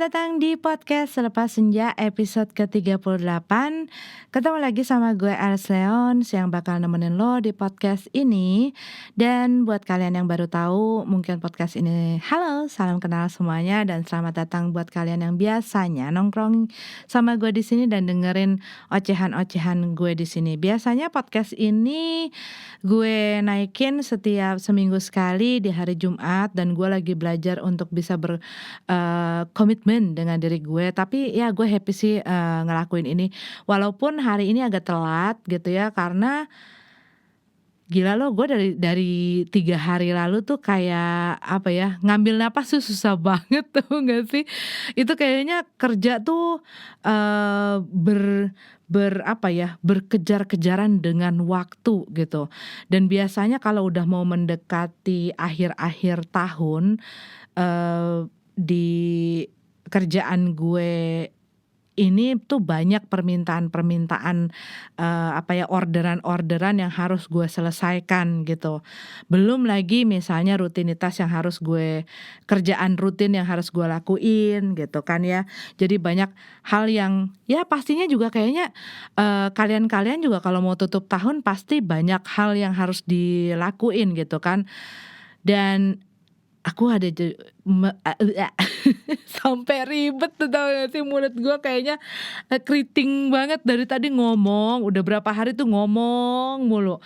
Selamat datang di podcast Selepas Senja episode ke-38. Ketemu lagi sama gue Aris Leon yang bakal nemenin lo di podcast ini. Dan buat kalian yang baru tahu mungkin podcast ini, halo, salam kenal semuanya dan selamat datang buat kalian yang biasanya nongkrong sama gue di sini dan dengerin ocehan-ocehan gue di sini. Biasanya podcast ini gue naikin setiap seminggu sekali di hari Jumat dan gue lagi belajar untuk bisa komitmen dengan diri gue. Tapi ya gue happy sih ngelakuin ini walaupun hari ini agak telat gitu ya, karena gila loh, gue dari 3 hari lalu tuh kayak apa ya, ngambil napas tuh susah banget tuh nggak sih? Itu kayaknya kerja tuh eh, ber apa ya, berkejar-kejaran dengan waktu gitu. Dan biasanya kalau udah mau mendekati akhir-akhir tahun, di kerjaan gue ini tuh banyak permintaan-permintaan, apa ya, orderan-orderan yang harus gue selesaikan gitu. Belum lagi misalnya rutinitas yang harus kerjaan rutin yang harus gue lakuin gitu kan ya. Jadi banyak hal yang ya pastinya juga kayaknya, kalian-kalian juga kalau mau tutup tahun pasti banyak hal yang harus dilakuin gitu kan. Dan aku ada sampai ribet tuh, tau gak sih, mulut gue kayaknya keriting banget dari tadi ngomong, udah berapa hari tuh ngomong mulu.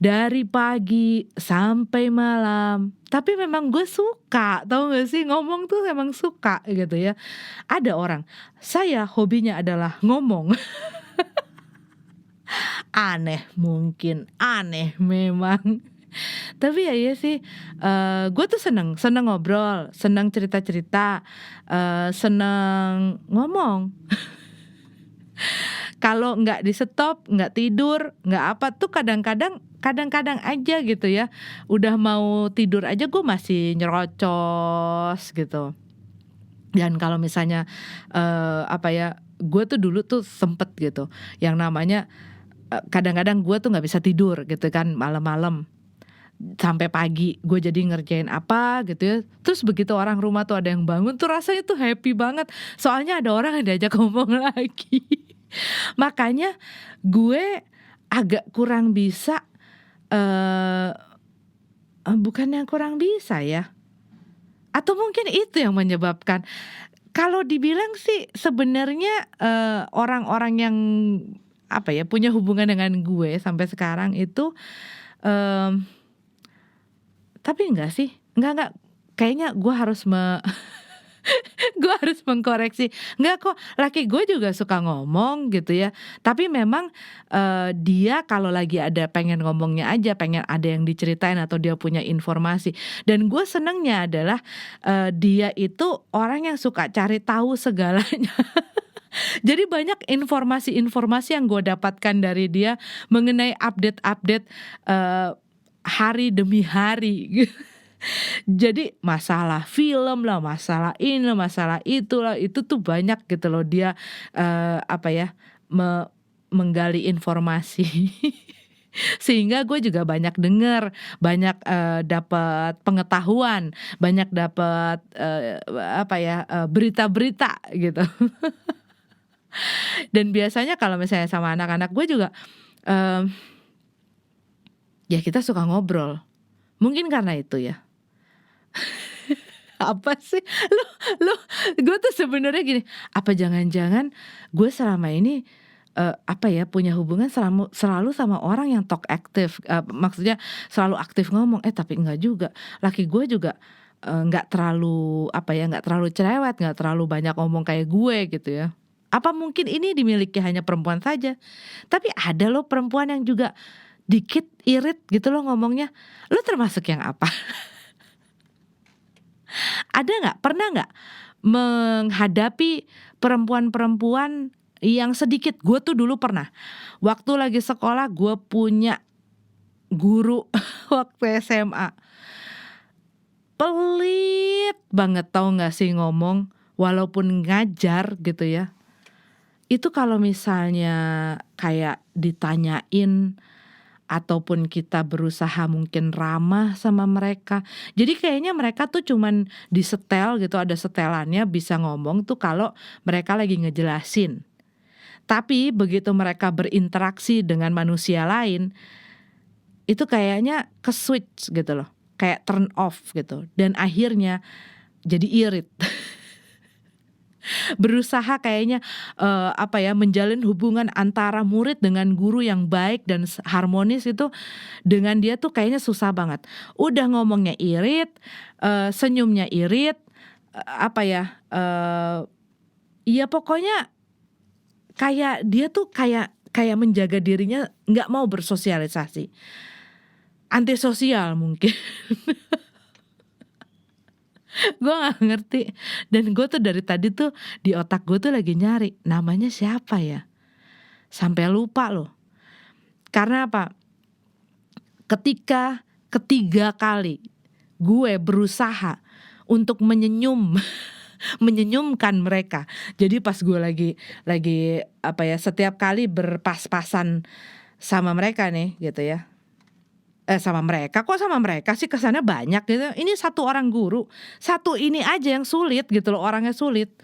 Dari pagi sampai malam. Tapi memang gue suka, tau gak sih, ngomong tuh emang suka gitu ya. Ada orang, saya hobinya adalah ngomong. Aneh mungkin, aneh memang. Tapi ya iya sih, gue tuh seneng ngobrol, seneng cerita-cerita, seneng ngomong. Kalau nggak di-stop, nggak tidur, nggak apa tuh kadang-kadang aja gitu ya, udah mau tidur aja gue masih nyerocos gitu. Dan kalau misalnya, apa ya, gue tuh dulu tuh sempet gitu, yang namanya, kadang-kadang gue tuh nggak bisa tidur gitu kan malam-malam. Sampai pagi gue jadi ngerjain apa gitu ya. Terus begitu orang rumah tuh ada yang bangun tuh rasanya tuh happy banget. Soalnya ada orang yang diajak ngomong lagi. Makanya gue agak kurang bisa, eh bukan yang kurang bisa ya, atau mungkin itu yang menyebabkan. Kalau dibilang sih sebenarnya, orang-orang yang apa ya, punya hubungan dengan gue sampai sekarang itu, mmm tapi enggak sih, enggak, kayaknya gue harus gue harus mengkoreksi. Enggak kok, laki gue juga suka ngomong gitu ya. Tapi memang, dia kalau lagi ada pengen ngomongnya aja, pengen ada yang diceritain atau dia punya informasi. Dan gue senengnya adalah, dia itu orang yang suka cari tahu segalanya. Jadi banyak informasi-informasi yang gue dapatkan dari dia mengenai update-update, hari demi hari gitu. Jadi masalah film lah, masalah ini lah, masalah itulah, itu tuh banyak gitu loh dia, apa ya, menggali informasi. Sehingga gue juga banyak denger, banyak, dapat pengetahuan, banyak dapat, apa ya, berita-berita gitu. Dan biasanya kalau misalnya sama anak-anak gue juga, mmm, ya kita suka ngobrol. Mungkin karena itu ya. Apa sih? Lu lu gue tuh sebenarnya gini, apa jangan-jangan gue selama ini, apa ya, punya hubungan selalu sama orang yang talk aktif, maksudnya selalu aktif ngomong, tapi enggak juga. Laki gue juga, nggak terlalu, apa ya, nggak terlalu cerewet, nggak terlalu banyak ngomong kayak gue gitu ya. Apa mungkin ini dimiliki hanya perempuan saja? Tapi ada loh perempuan yang juga dikit irit gitu loh ngomongnya. Lu termasuk yang apa? Ada nggak, pernah nggak menghadapi perempuan-perempuan yang sedikit? Gue tuh dulu pernah, waktu lagi sekolah gue punya guru waktu SMA, pelit banget tau nggak sih ngomong, walaupun ngajar gitu ya. Itu kalau misalnya kayak ditanyain ataupun kita berusaha mungkin ramah sama mereka. Jadi kayaknya mereka tuh cuman disetel gitu, ada setelannya bisa ngomong tuh kalau mereka lagi ngejelasin. Tapi begitu mereka berinteraksi dengan manusia lain, itu kayaknya ke-switch gitu loh, kayak turn off gitu, dan akhirnya jadi irit. Berusaha kayaknya, menjalin hubungan antara murid dengan guru yang baik dan harmonis itu dengan dia tuh kayaknya susah banget. Udah ngomongnya irit, senyumnya irit, ya pokoknya kayak dia tuh kayak menjaga dirinya nggak mau bersosialisasi. Antisosial mungkin. Gue gak ngerti. Dan gue tuh dari tadi tuh di otak gue tuh lagi nyari namanya siapa ya, sampai lupa loh. Karena apa? Ketika ketiga kali gue berusaha untuk menyenyumkan mereka. Jadi pas gue lagi setiap kali berpas-pasan sama mereka nih gitu ya. Sama mereka sih kesannya banyak gitu. Ini satu orang guru, satu ini aja yang sulit gitu loh, orangnya sulit.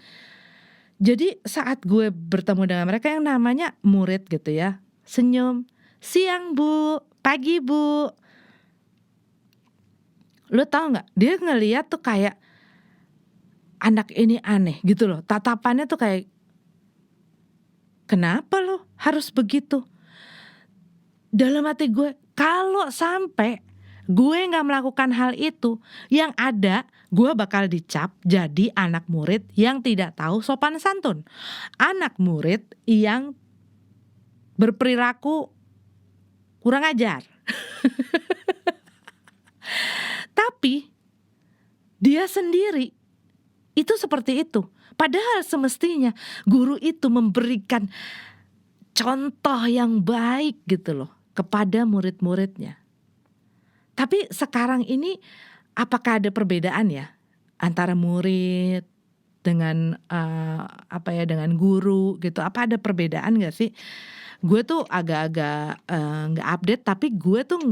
Jadi saat gue bertemu dengan mereka yang namanya murid gitu ya, senyum, siang bu, pagi bu. Lo tau gak, dia ngeliat tuh kayak anak ini aneh gitu loh. Tatapannya tuh kayak, kenapa lo harus begitu? Dalam hati gue, kalau sampai gue gak melakukan hal itu, yang ada gue bakal dicap jadi anak murid yang tidak tahu sopan santun. Anak murid yang berperilaku kurang ajar. Tapi dia sendiri itu seperti itu. Padahal semestinya guru itu memberikan contoh yang baik gitu loh kepada murid-muridnya. Tapi sekarang ini apakah ada perbedaan ya antara murid dengan dengan guru gitu? Apa ada perbedaan gak sih? Gue tuh agak-agak gak update, tapi gue tuh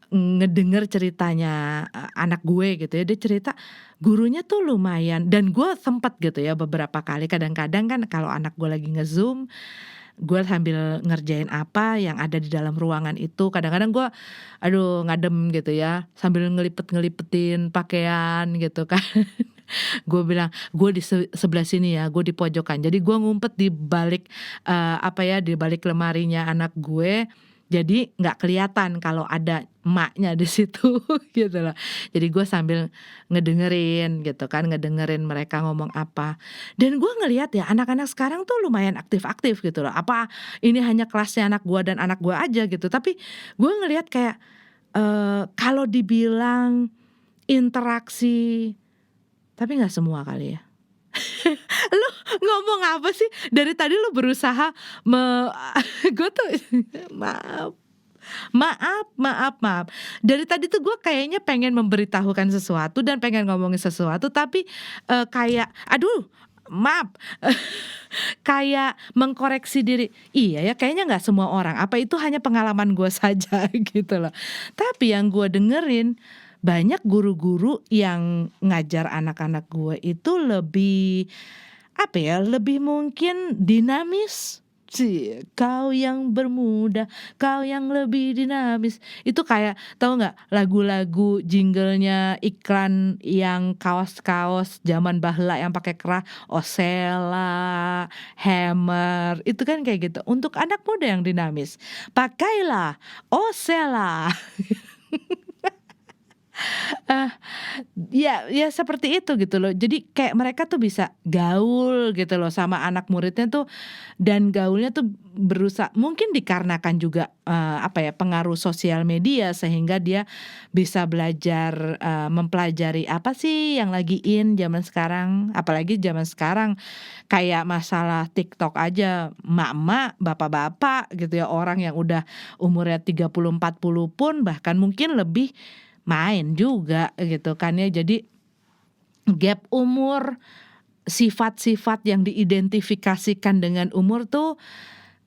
ngedenger ceritanya anak gue gitu ya. Dia cerita gurunya tuh lumayan, dan gue sempet gitu ya beberapa kali, kadang-kadang kan kalau anak gue lagi nge-zoom, gue sambil ngerjain apa yang ada di dalam ruangan itu, kadang-kadang gue ngadem gitu ya sambil ngelipet-ngelipetin pakaian gitu kan. Gue bilang gue di sebelah sini ya, gue di pojokan, jadi gue ngumpet di balik di balik lemarinya anak gue, jadi nggak kelihatan kalau ada emaknya di situ gitu loh. Jadi gue sambil ngedengerin gitu kan, ngedengerin mereka ngomong apa. Dan gue ngelihat ya anak-anak sekarang tuh lumayan aktif-aktif gitu loh. Apa ini hanya kelasnya anak gue dan anak gue aja gitu. Tapi gue ngelihat kayak kalau dibilang interaksi, tapi nggak semua kali ya. Lu ngomong apa sih? Dari tadi lu berusaha gue tuh maaf. Dari tadi tuh gue kayaknya pengen memberitahukan sesuatu dan pengen ngomongin sesuatu, tapi kayak maaf. Kayak mengkoreksi diri. Iya ya, kayaknya nggak semua orang. Apa itu hanya pengalaman gue saja gitu loh. Tapi yang gue dengerin, banyak guru-guru yang ngajar anak-anak gue itu lebih lebih mungkin dinamis. Kau yang bermuda, kau yang lebih dinamis. Itu kayak, tahu nggak lagu-lagu jinglenya iklan yang kaos-kaos zaman bahla yang pakai kerah, Osella, Hammer, itu kan kayak gitu. Untuk anak muda yang dinamis, pakailah Osella. Ya seperti itu gitu loh. Jadi kayak mereka tuh bisa gaul gitu loh sama anak muridnya tuh, dan gaulnya tuh berusaha, mungkin dikarenakan juga pengaruh sosial media, sehingga dia bisa belajar mempelajari apa sih yang lagi in zaman sekarang. Apalagi zaman sekarang kayak masalah TikTok aja, emak-emak, bapak-bapak gitu ya, orang yang udah umurnya 30-40 pun bahkan mungkin lebih main juga gitu kan ya. Jadi gap umur, sifat-sifat yang diidentifikasikan dengan umur tuh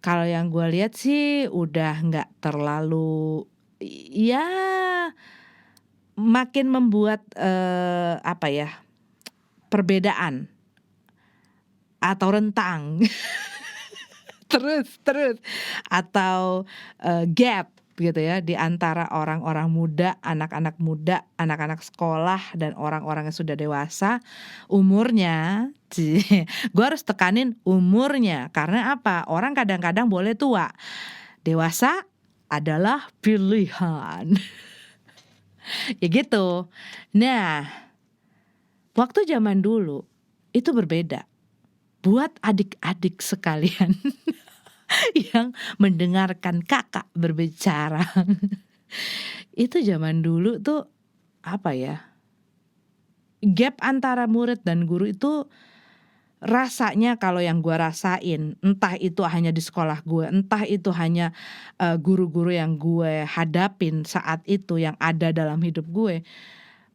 Kalau yang gue lihat sih udah nggak terlalu, ya makin membuat, apa ya, perbedaan atau rentang terus atau, gap gitu ya di antara orang-orang muda, anak-anak sekolah dan orang-orang yang sudah dewasa umurnya. Gue harus tekanin umurnya karena apa, orang kadang-kadang boleh tua, dewasa adalah pilihan. Ya gitu. Nah, waktu zaman dulu itu berbeda. Buat adik-adik sekalian yang mendengarkan kakak berbicara. Itu zaman dulu tuh apa ya, gap antara murid dan guru itu rasanya kalau yang gue rasain, entah itu hanya di sekolah gue, entah itu hanya, guru-guru yang gue hadapin saat itu yang ada dalam hidup gue,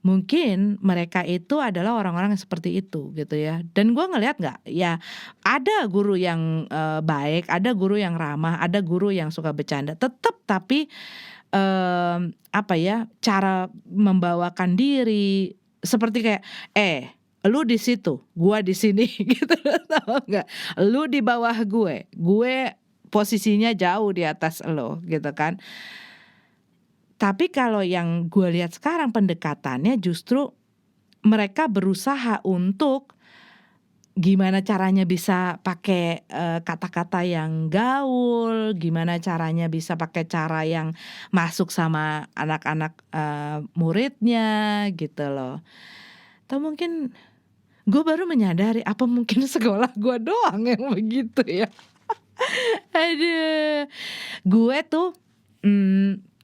mungkin mereka itu adalah orang-orang yang seperti itu gitu ya. Dan gue ngelihat nggak, ya ada guru yang, baik, ada guru yang ramah, ada guru yang suka bercanda, tetep tapi, apa ya, cara membawakan diri seperti kayak, lu di situ, gua di sini gitu, tahu nggak? Lu di bawah gue posisinya jauh di atas elo gitu kan. Tapi kalau yang gue lihat sekarang pendekatannya justru mereka berusaha untuk gimana caranya bisa pakai, kata-kata yang gaul, gimana caranya bisa pakai cara yang masuk sama anak-anak, muridnya gitu loh. Atau mungkin gue baru menyadari apa mungkin sekolah gue doang yang begitu ya. Aduh, gue tuh, mmm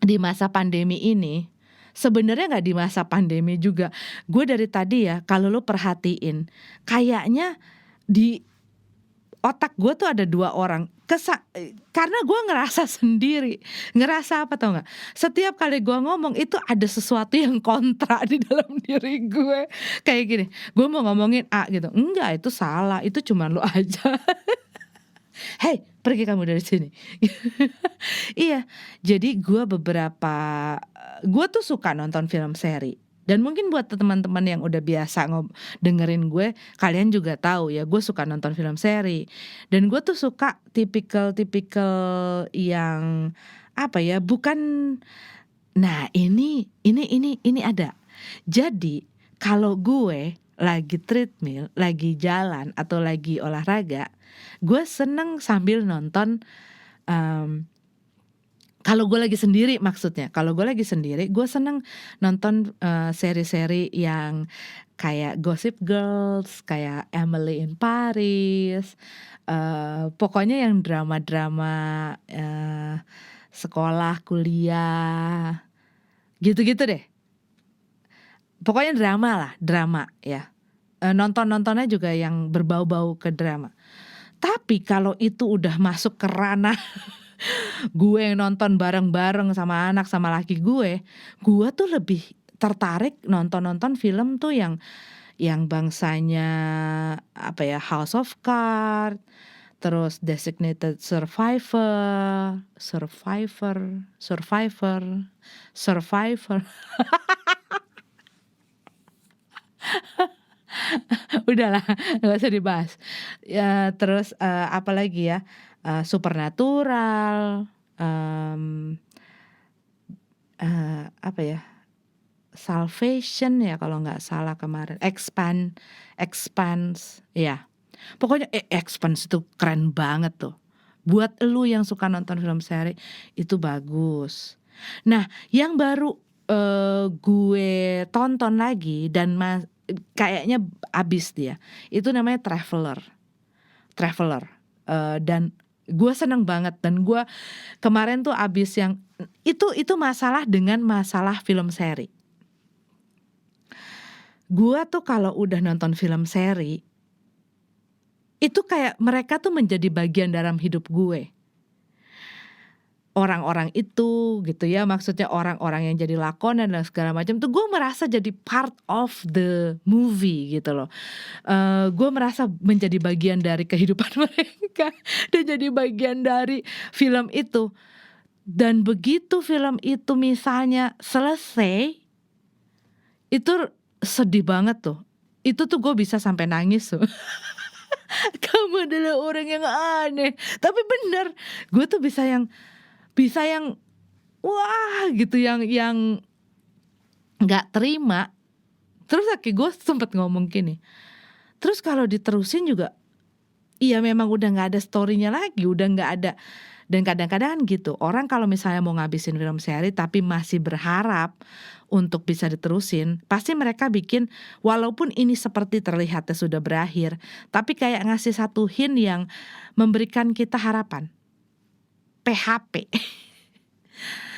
di masa pandemi ini, sebenarnya nggak di masa pandemi juga, gue dari tadi ya kalau lu perhatiin, kayaknya di otak gue tuh ada 2 orang, karena gue ngerasa sendiri, ngerasa apa tau nggak, setiap kali gue ngomong itu ada sesuatu yang kontra di dalam diri gue, kayak gini, gue mau ngomongin A gitu, "Enggak itu salah, itu cuman lu aja." "Hei, pergi kamu dari sini." Iya, jadi gue tuh suka nonton film seri, dan mungkin buat teman-teman yang udah biasa dengerin gue, kalian juga tahu ya gue suka nonton film seri, dan gue tuh suka tipikal-tipikal yang, apa ya, bukan, nah ini ada. Jadi kalau gue lagi treadmill, lagi jalan atau lagi olahraga, gue seneng sambil nonton, mmm kalau gue lagi sendiri maksudnya, kalau gue lagi sendiri gue seneng nonton, seri-seri yang kayak Gossip Girls, kayak Emily in Paris, pokoknya yang drama-drama, sekolah, kuliah, gitu-gitu deh. Pokoknya drama lah, drama ya, nontonnya juga yang berbau-bau ke drama. Tapi kalau itu udah masuk ke ranah gue yang nonton bareng-bareng sama anak, sama laki gue tuh lebih tertarik nonton-nonton film tuh yang bangsanya, apa ya, House of Cards, terus Designated Survivor. Udahlah, nggak usah dibahas. Ya terus, apalagi ya, Supernatural, apa ya, Salvation ya kalau nggak salah kemarin, Expanse, ya. Pokoknya Expanse itu keren banget tuh. Buat elu yang suka nonton film seri, itu bagus. Nah, yang baru, gue tonton lagi dan kayaknya abis dia, itu namanya Traveler, dan gue seneng banget, dan gue kemarin tuh abis yang itu masalah dengan masalah film seri. Gue tuh kalau udah nonton film seri, itu kayak mereka tuh menjadi bagian dalam hidup gue. Orang-orang itu gitu ya, maksudnya orang-orang yang jadi lakonan dan segala macam tuh gue merasa jadi part of the movie gitu loh. Gue merasa menjadi bagian dari kehidupan mereka. mereka dan jadi bagian dari film itu. Dan begitu film itu misalnya selesai, itu sedih banget tuh. Itu tuh gue bisa sampai nangis tuh. Kamu adalah orang yang aneh. Tapi bener, gue tuh bisa yang wah gitu, yang nggak terima. Terus akhirnya gue sempet ngomong gini, terus kalau diterusin juga, iya memang udah nggak ada storynya lagi, udah nggak ada. Dan kadang-kadang gitu, orang kalau misalnya mau ngabisin film seri tapi masih berharap untuk bisa diterusin, pasti mereka bikin walaupun ini seperti terlihatnya sudah berakhir, tapi kayak ngasih satu hint yang memberikan kita harapan. PHP.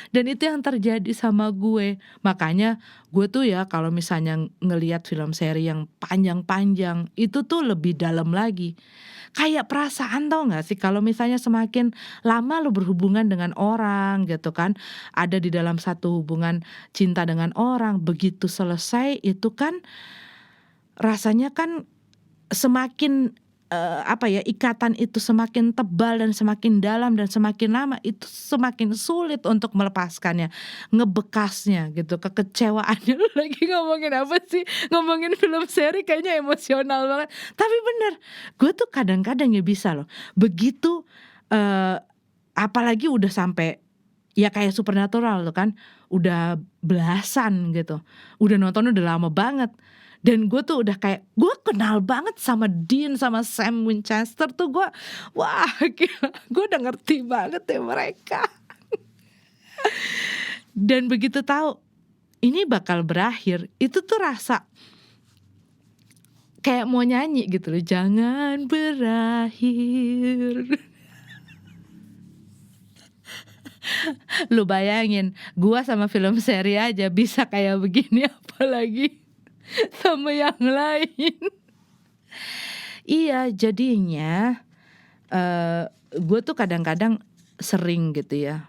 Dan itu yang terjadi sama gue. Makanya gue tuh ya kalau misalnya ngelihat film seri yang panjang-panjang, itu tuh lebih dalam lagi. Kayak perasaan, tau gak sih, kalau misalnya semakin lama lo berhubungan dengan orang gitu kan, ada di dalam satu hubungan cinta dengan orang, begitu selesai itu kan rasanya kan semakin ikatan itu semakin tebal dan semakin dalam dan semakin lama itu semakin sulit untuk melepaskannya, ngebekasnya gitu, kekecewaannya. Lu lagi ngomongin apa sih? Ngomongin film seri kayaknya emosional banget. Tapi bener, gue tuh kadang-kadang ya bisa loh. Begitu apalagi udah sampai ya kayak Supernatural tuh kan, udah belasan gitu, udah nonton udah lama banget. Dan gue tuh udah kayak, gue kenal banget sama Dean sama Sam Winchester tuh, gue wah gila, gue udah ngerti banget ya mereka. Dan begitu tahu ini bakal berakhir, itu tuh rasa kayak mau nyanyi gitu loh, jangan berakhir. Lu bayangin, gue sama film seri aja bisa kayak begini, apalagi sama yang lain. Iya, jadinya gue tuh kadang-kadang sering gitu ya,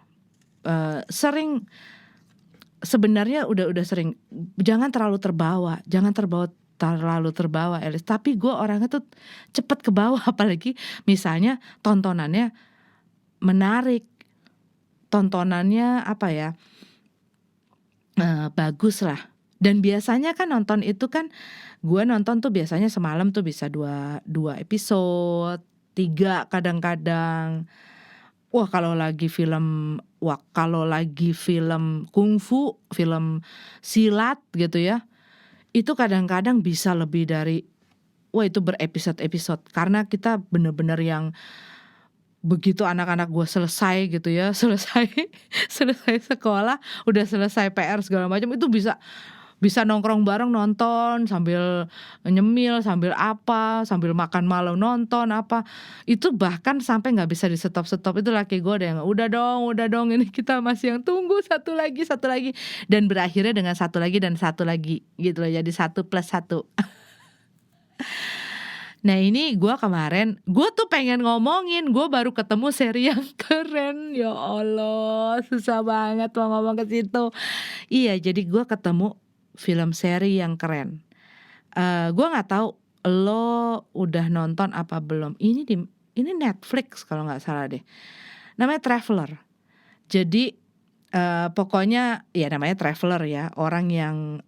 sering sebenarnya udah sering, jangan terlalu terbawa Elis. Tapi gue orangnya tuh cepet ke bawah, apalagi misalnya tontonannya menarik, tontonannya apa ya, bagus lah. Dan biasanya kan nonton itu kan, gue nonton tuh biasanya semalam tuh bisa 2 episode, 3 kadang-kadang. Kalau lagi film kungfu, film silat gitu ya, itu kadang-kadang bisa lebih dari, itu berepisode-episode. Karena kita bener-bener yang begitu anak-anak gue selesai gitu ya, selesai sekolah, udah selesai PR segala macam, itu bisa nongkrong bareng nonton sambil nyemil, sambil makan malam nonton apa. Itu bahkan sampai nggak bisa di stop. Itu laki gue yang udah dong, ini kita masih yang tunggu satu lagi, dan berakhirnya dengan satu lagi gitu loh, jadi 1+1. Nah ini gue kemarin, gue tuh pengen ngomongin, gue baru ketemu seri yang keren. Ya Allah, susah banget mau ngomong ke situ. Iya, jadi gue ketemu film seri yang keren. Gue nggak tahu lo udah nonton apa belum. Ini Netflix kalau nggak salah deh. Namanya Traveler. Jadi pokoknya ya namanya Traveler ya, orang yang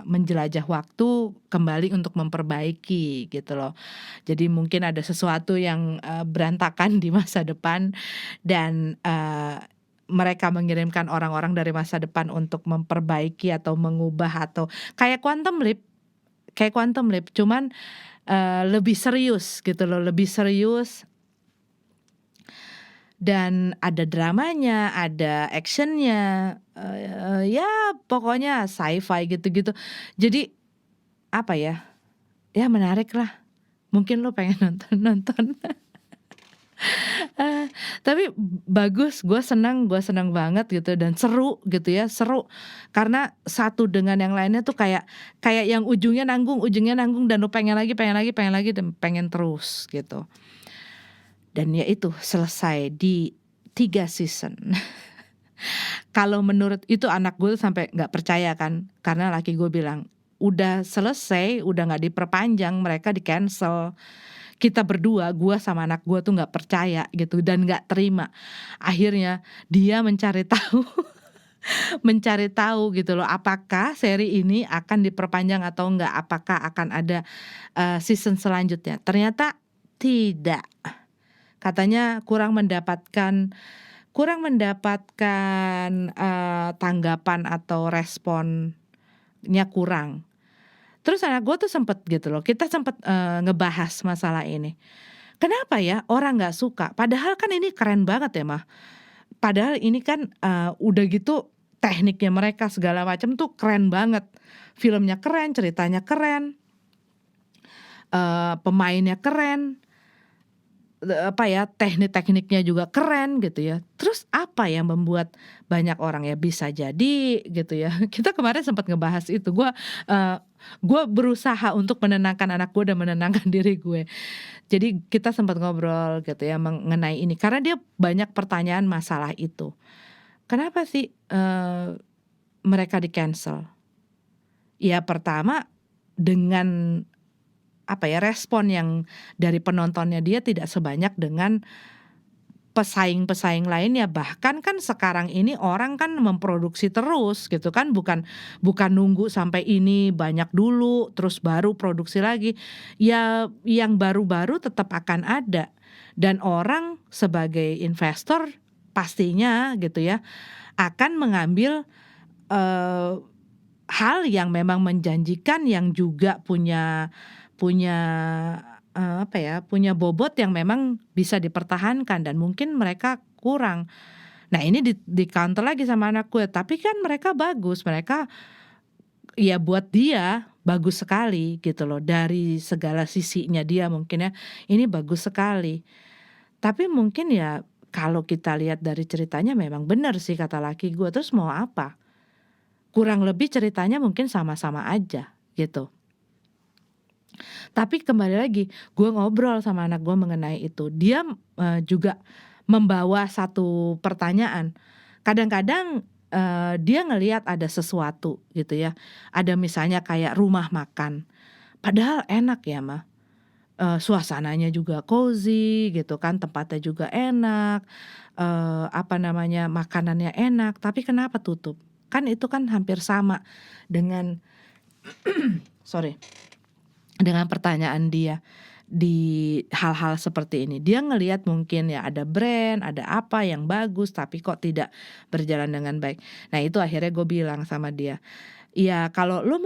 menjelajah waktu kembali untuk memperbaiki gitu loh. Jadi mungkin ada sesuatu yang berantakan di masa depan, dan mereka mengirimkan orang-orang dari masa depan untuk memperbaiki atau mengubah, atau kayak Quantum Leap, cuman lebih serius gitu loh, lebih serius. Dan ada dramanya, ada actionnya, ya pokoknya sci-fi gitu-gitu. Jadi apa ya, ya menarik lah. Mungkin lo pengen nonton. Tapi bagus, gue senang banget gitu, dan seru gitu ya, seru karena satu dengan yang lainnya tuh kayak yang ujungnya nanggung dan lo pengen lagi dan pengen terus gitu. Dan ya itu selesai di 3 season. Kalau menurut itu anak gue sampai nggak percaya kan, karena laki gue bilang udah selesai, udah nggak diperpanjang, mereka di cancel. kita berdua, gua sama anak gua tuh nggak percaya gitu dan nggak terima. Akhirnya dia mencari tahu mencari tahu gitu loh, apakah seri ini akan diperpanjang atau enggak, apakah akan ada, season selanjutnya. Ternyata tidak, katanya kurang mendapatkan, tanggapan atau responnya kurang. Terus anak gue tuh sempet gitu loh, kita sempet, ngebahas masalah ini. Kenapa ya orang nggak suka? Padahal kan ini keren banget ya, Mah. Padahal ini kan, udah gitu tekniknya mereka segala macam tuh keren banget. Filmnya keren, ceritanya keren, pemainnya keren, teknik-tekniknya juga keren gitu ya. Terus apa yang membuat banyak orang ya bisa jadi gitu ya. Kita kemarin sempat ngebahas itu. Gua berusaha untuk menenangkan anak gue dan menenangkan diri gue. Jadi kita sempat ngobrol gitu ya mengenai ini karena dia banyak pertanyaan masalah itu. Kenapa sih, mereka di-cancel? Ya pertama dengan respon yang dari penontonnya dia tidak sebanyak dengan pesaing-pesaing lainnya. Bahkan kan sekarang ini orang kan memproduksi terus gitu kan, bukan nunggu sampai ini banyak dulu terus baru produksi lagi. Ya yang baru-baru tetap akan ada dan orang sebagai investor pastinya gitu ya akan mengambil, eee, hal yang memang menjanjikan yang juga punya punya, punya bobot yang memang bisa dipertahankan dan mungkin mereka kurang. Nah ini di-counter lagi sama anak gue, tapi kan mereka bagus, mereka ya buat dia bagus sekali gitu loh, dari segala sisinya dia mungkin ya, ini bagus sekali. Tapi mungkin ya kalau kita lihat dari ceritanya memang benar sih kata laki gue, terus mau apa? Kurang lebih ceritanya mungkin sama-sama aja gitu. Tapi kembali lagi, gue ngobrol sama anak gue mengenai itu. Dia, juga membawa satu pertanyaan. Kadang-kadang, dia ngelihat ada sesuatu gitu ya. Ada misalnya kayak rumah makan, padahal enak ya Mah, suasananya juga cozy gitu kan, tempatnya juga enak, makanannya enak, tapi kenapa tutup? Kan itu kan hampir sama dengan sorry. Dengan pertanyaan dia di hal-hal seperti ini. Dia ngelihat mungkin ya ada brand, ada apa yang bagus tapi kok tidak berjalan dengan baik. Nah itu akhirnya gue bilang sama dia, ya kalau lu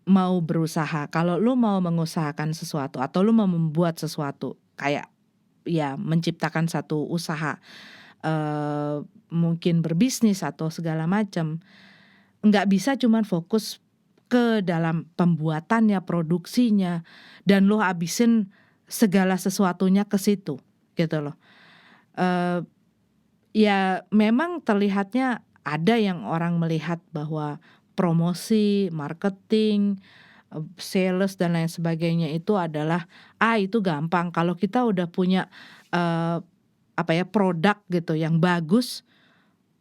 mau berusaha, kalau lu mau mengusahakan sesuatu atau lu mau membuat sesuatu kayak ya menciptakan satu usaha, mungkin berbisnis atau segala macam, nggak bisa cuman fokus ke dalam pembuatannya, produksinya, dan lo habisin segala sesuatunya ke situ, gitu loh. Ya memang terlihatnya ada yang orang melihat bahwa promosi, marketing, sales dan lain sebagainya itu adalah, itu gampang kalau kita udah punya, produk gitu yang bagus,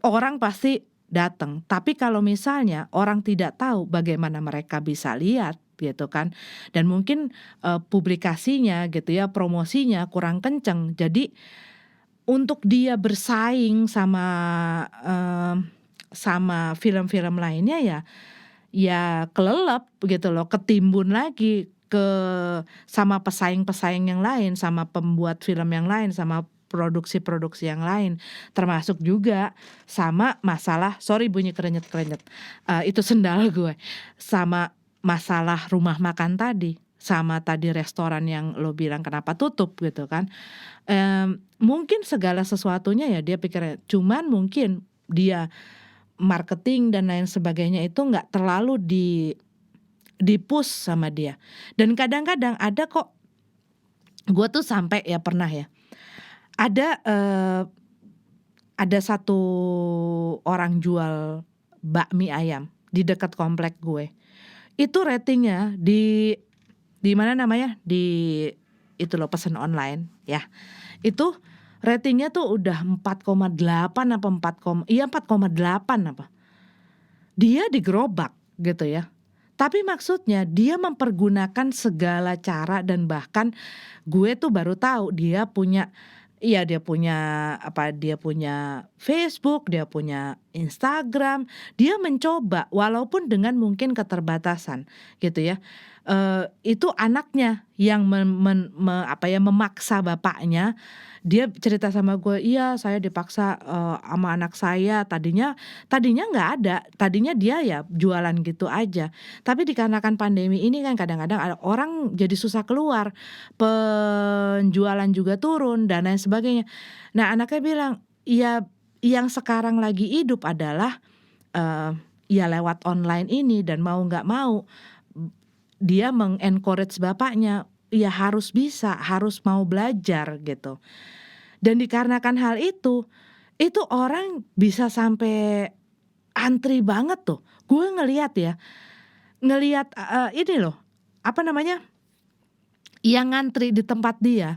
orang pasti datang. Tapi kalau misalnya orang tidak tahu bagaimana mereka bisa lihat gitu kan, dan mungkin, publikasinya gitu ya, promosinya kurang kenceng. Jadi untuk dia bersaing sama film-film lainnya ya kelelep gitu loh, ketimbun lagi sama pesaing-pesaing yang lain, sama pembuat film yang lain, sama produksi-produksi yang lain, termasuk juga sama masalah bunyi krenyet-krenyet, itu sendal gue, sama masalah rumah makan tadi, sama tadi restoran yang lo bilang kenapa tutup gitu kan. Mungkin segala sesuatunya ya dia pikir, cuman mungkin dia marketing dan lain sebagainya itu nggak terlalu di-push sama dia. Dan kadang-kadang ada kok, gue tuh sampai ya pernah ya, ada satu orang jual bakmi ayam di dekat komplek gue. Itu ratingnya di mana namanya, di itu loh, pesan online ya. Itu ratingnya tuh udah 4,8 apa 4,8 apa. Dia digerobak gitu ya. Tapi maksudnya dia mempergunakan segala cara, dan bahkan gue tuh baru tahu dia punya, iya dia punya dia punya Facebook, dia punya Instagram, dia mencoba walaupun dengan mungkin keterbatasan gitu ya. Itu anaknya yang memaksa bapaknya. Dia cerita sama gue, "Iya saya dipaksa, sama anak saya, tadinya nggak ada, tadinya dia ya jualan gitu aja. Tapi dikarenakan pandemi ini kan kadang-kadang ada orang jadi susah keluar, penjualan juga turun dan lain sebagainya." Nah anaknya bilang, "Ya yang sekarang lagi hidup adalah, ya lewat online ini, dan mau nggak mau dia meng-encourage bapaknya, ya harus bisa, harus mau belajar," gitu. Dan dikarenakan hal itu orang bisa sampai antri banget tuh. Gue ngelihat ini loh, apa namanya, yang ngantri di tempat dia,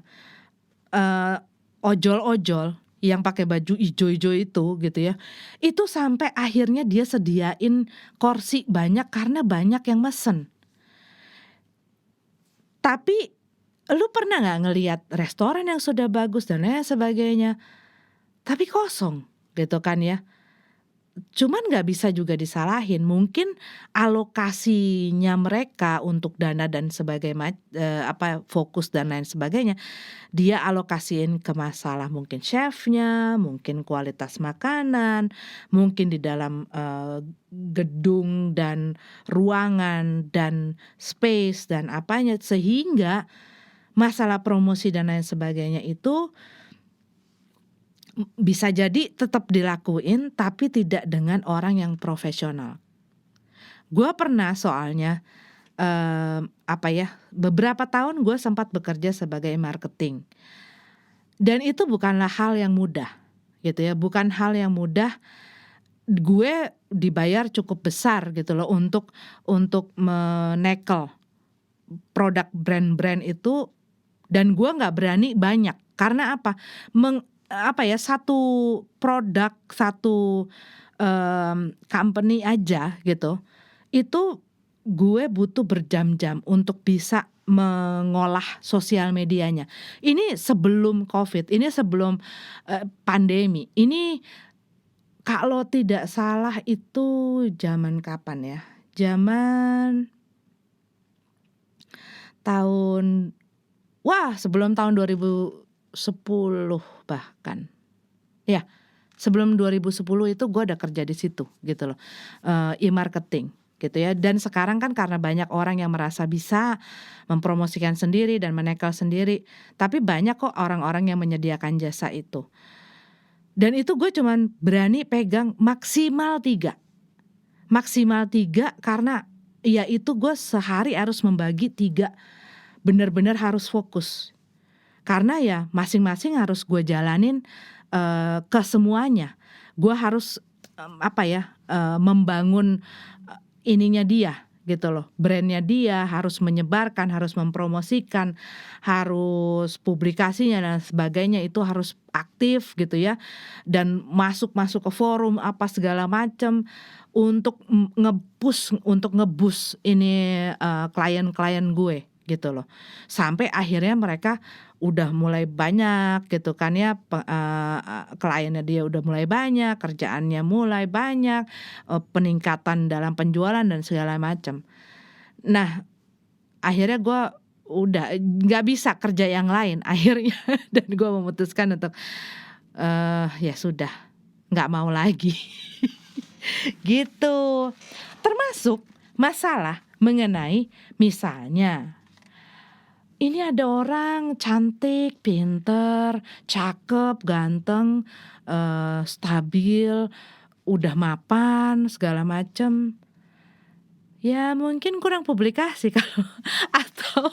eee, ojol-ojol yang pakai baju ijo-ijo itu gitu ya, itu sampai akhirnya dia sediain kursi banyak karena banyak yang mesen. Tapi lu pernah nggak ngelihat restoran yang sudah bagus dan lain sebagainya, tapi kosong gitu kan ya. Cuman nggak bisa juga disalahin, mungkin alokasinya mereka untuk dana dan fokus dan lain sebagainya, dia alokasiin ke masalah mungkin chefnya, mungkin kualitas makanan, mungkin di dalam, gedung dan ruangan dan space dan apanya, sehingga masalah promosi dan lain sebagainya itu bisa jadi tetap dilakuin tapi tidak dengan orang yang profesional. Gua pernah soalnya, beberapa tahun gue sempat bekerja sebagai marketing, dan itu bukanlah hal yang mudah gitu ya, bukan hal yang mudah. Gue dibayar cukup besar gitu loh untuk menekel produk brand-brand itu, dan gue nggak berani banyak karena satu produk, satu company aja gitu, itu gue butuh berjam-jam untuk bisa mengolah sosial medianya. Ini sebelum Covid, ini sebelum pandemi. Ini kalau tidak salah itu zaman kapan ya? Zaman tahun sebelum tahun 2010 bahkan. Ya, sebelum 2010 itu gue udah kerja di situ gitu loh, e-marketing gitu ya. Dan sekarang kan karena banyak orang yang merasa bisa mempromosikan sendiri dan menekel sendiri, tapi banyak kok orang-orang yang menyediakan jasa itu. Dan itu gue cuman berani pegang maksimal 3 karena ya itu gue sehari harus membagi 3, bener-bener harus fokus. Karena ya masing-masing harus gue jalanin ke semuanya. Gue harus membangun ininya dia gitu loh, brandnya dia, harus menyebarkan, harus mempromosikan, harus publikasinya dan sebagainya itu harus aktif gitu ya, dan masuk ke forum apa segala macam untuk untuk nge-boost ini klien-klien gue gitu loh. Sampai akhirnya mereka udah mulai banyak gitu kan ya, kliennya dia udah mulai banyak, kerjaannya mulai banyak, peningkatan dalam penjualan dan segala macam. Nah, akhirnya gue udah nggak bisa kerja yang lain akhirnya dan gue memutuskan untuk, ya sudah nggak mau lagi gitu. Termasuk masalah mengenai misalnya, ini ada orang cantik, pinter, cakep, ganteng, stabil, udah mapan segala macem. Ya mungkin kurang publikasi kalau atau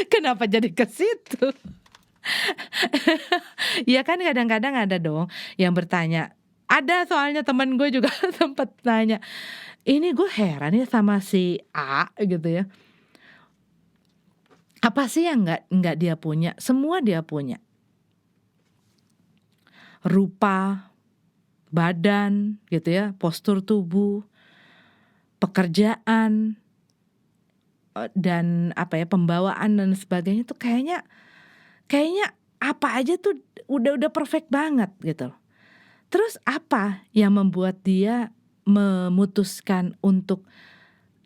kenapa jadi ke situ? Ya kan kadang-kadang ada dong yang bertanya, ada soalnya temen gue juga sempet tanya, ini gue heran ya sama si A gitu ya. Apa sih yang nggak dia punya? Semua dia punya. Rupa, badan gitu ya, postur tubuh, pekerjaan, dan pembawaan dan sebagainya tuh kayaknya apa aja tuh udah perfect banget gitu. Terus apa yang membuat dia memutuskan untuk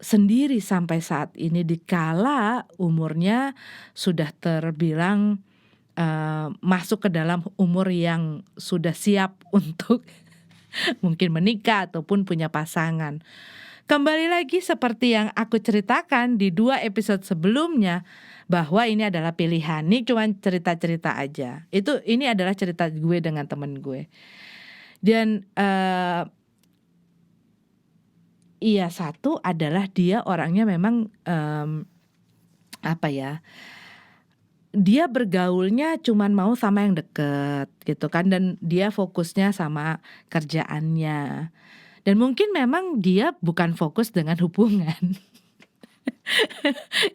sendiri sampai saat ini dikala umurnya sudah terbilang masuk ke dalam umur yang sudah siap untuk mungkin menikah ataupun punya pasangan. Kembali lagi seperti yang aku ceritakan di 2 episode sebelumnya, bahwa ini adalah pilihan. Ini cuma cerita-cerita aja. Ini adalah cerita gue dengan temen gue. Dan iya, satu adalah dia orangnya memang dia bergaulnya cuman mau sama yang deket gitu kan, dan dia fokusnya sama kerjaannya. Dan mungkin memang dia bukan fokus dengan hubungan.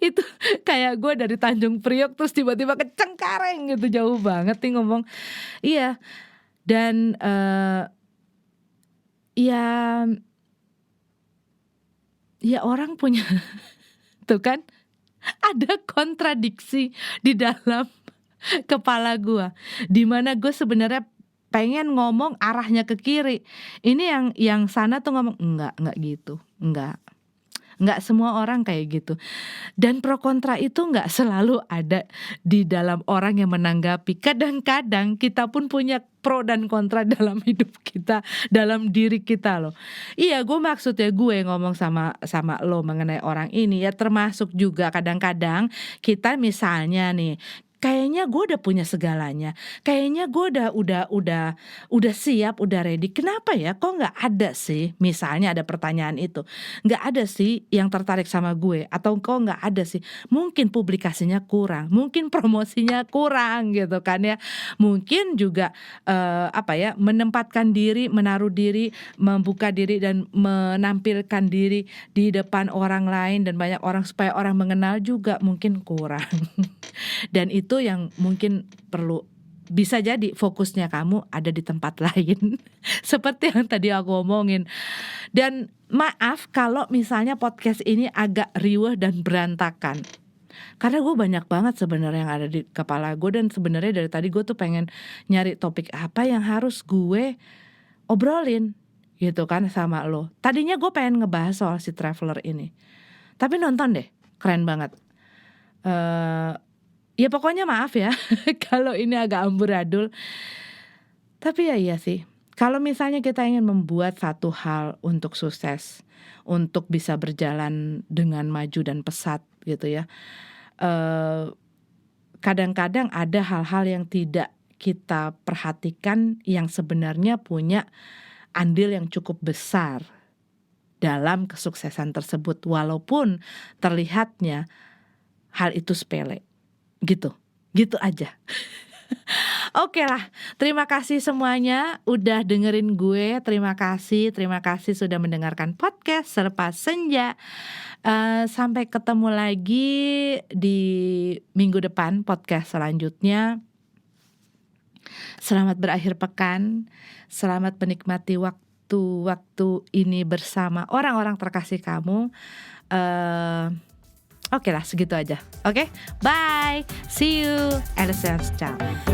Itu kayak gue dari Tanjung Priok terus tiba-tiba ke Cengkareng gitu, jauh banget nih ngomong. Iya, dan ya orang punya tuh kan, ada kontradiksi di dalam kepala gue, dimana gue sebenarnya pengen ngomong arahnya ke kiri. Ini yang sana tuh ngomong enggak gitu, enggak semua orang kayak gitu. Dan pro kontra itu enggak selalu ada di dalam orang yang menanggapi. Kadang-kadang kita pun punya pro dan kontra dalam hidup kita, dalam diri kita loh. Iya, gue maksudnya gue ngomong sama lo mengenai orang ini ya, termasuk juga kadang-kadang kita misalnya nih, kayaknya gue udah punya segalanya, kayaknya gue udah siap, udah ready. Kenapa ya? Kok nggak ada sih? Misalnya ada pertanyaan itu, nggak ada sih yang tertarik sama gue, atau kok nggak ada sih? Mungkin publikasinya kurang, mungkin promosinya kurang gitu kan ya. Mungkin juga menempatkan diri, menaruh diri, membuka diri dan menampilkan diri di depan orang lain dan banyak orang supaya orang mengenal juga mungkin kurang. Dan itu yang mungkin perlu, bisa jadi fokusnya kamu ada di tempat lain. Seperti yang tadi aku omongin. Dan maaf kalau misalnya podcast ini agak riweh dan berantakan, karena gue banyak banget sebenarnya yang ada di kepala gue. Dan sebenarnya dari tadi gue tuh pengen nyari topik apa yang harus gue obrolin gitu kan sama lo. Tadinya gue pengen ngebahas soal si Traveler ini, tapi nonton deh, keren banget. Ya pokoknya maaf ya kalau ini agak amburadul. Tapi ya iya sih, kalau misalnya kita ingin membuat satu hal untuk sukses, untuk bisa berjalan dengan maju dan pesat gitu ya, kadang-kadang ada hal-hal yang tidak kita perhatikan yang sebenarnya punya andil yang cukup besar dalam kesuksesan tersebut, walaupun terlihatnya hal itu sepele. Gitu aja. Oke lah, terima kasih semuanya udah dengerin gue. Terima kasih sudah mendengarkan podcast Selepas Senja. Sampai ketemu lagi di minggu depan podcast selanjutnya. Selamat berakhir pekan, selamat menikmati waktu ini bersama orang-orang terkasih kamu. Oke lah, segitu aja. Oke, bye, see you, Alessandra, ciao.